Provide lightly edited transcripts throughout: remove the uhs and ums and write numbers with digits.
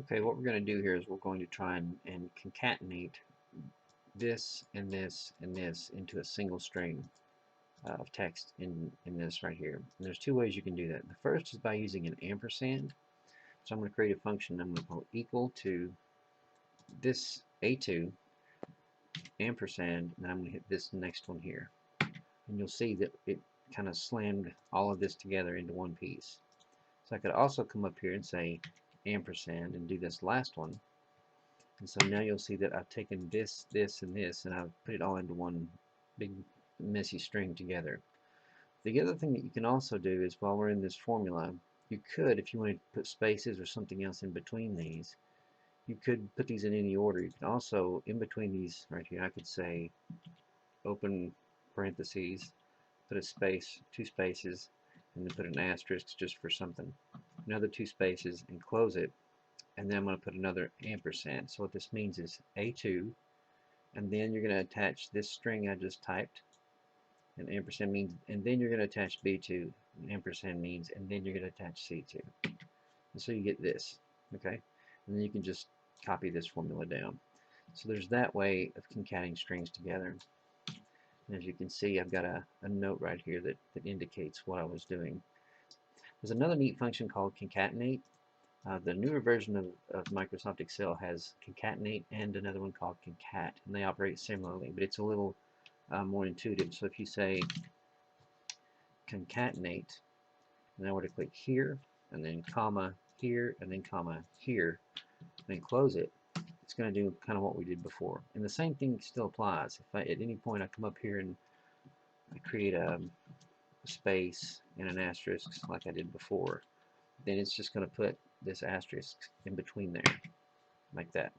Okay, what we're going to do here is we're going to try and concatenate this and this and this into a single string of text in this right here. And there's two ways you can do that. The first is by using an ampersand. So I'm going to create a function I'm going to call equal to this A2 ampersand, and I'm going to hit this next one here. And you'll see that it kind of slammed all of this together into one piece. So I could also come up here and say ampersand and do this last one. And so now you'll see that I've taken this, this, and this, and I've put it all into one big messy string together. The other thing that you can also do is while we're in this formula, you could, if you wanted to put spaces or something else in between these, you could put these in any order. You can also, in between these right here, I could say open parentheses, put a space, two spaces, and then put an asterisk just for something. Another two spaces and close it, and then I'm going to put another ampersand. So what this means is A2, and then you're going to attach this string I just typed, and ampersand means, and then you're going to attach B2, and ampersand means, and then you're going to attach C2. And so you get this, okay? And then you can just copy this formula down. So there's that way of concatenating strings together. And as you can see, I've got a note right here that indicates what I was doing. There's another neat function called concatenate. The newer version of Microsoft Excel has concatenate and another one called concat, and they operate similarly, but it's a little more intuitive. So if you say concatenate, and I were to click here, and then comma here, and then comma here, and then close it, it's going to do kind of what we did before. And the same thing still applies. If I, at any point I come up here and I create a space and an asterisk like I did before, then it's just going to put this asterisk in between there, like that.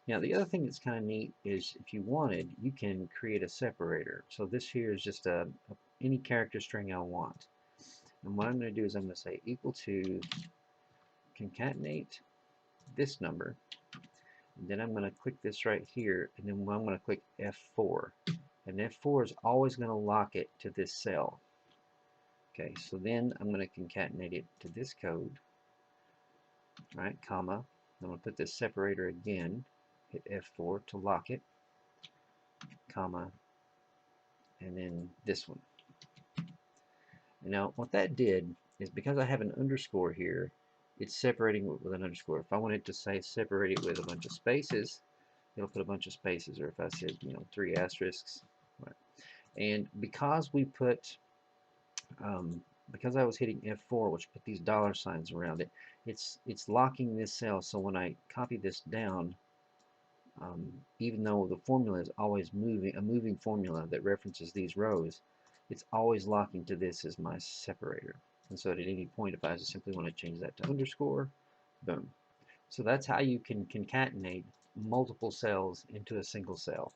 Now the other thing that's kind of neat is if you wanted, you can create a separator. So this here is just any character string I want. And what I'm going to do is I'm going to say equal to concatenate this number. And then I'm going to click this right here, and then I'm going to click F4. And F4 is always going to lock it to this cell. Okay, so then I'm going to concatenate it to this code, right, comma. I'm going to put this separator again, hit F4 to lock it, comma, and then this one. And now what that did is because I have an underscore here, it's separating it with an underscore. If I wanted to say separate it with a bunch of spaces, it'll put a bunch of spaces, or if I said, you know, 3 asterisks, right. And because we put because I was hitting F4, which put these dollar signs around it, it's locking this cell. So when I copy this down, even though the formula is always moving, a moving formula that references these rows, it's always locking to this as my separator. And so at any point, if I just simply want to change that to underscore, boom. So that's how you can concatenate multiple cells into a single cell.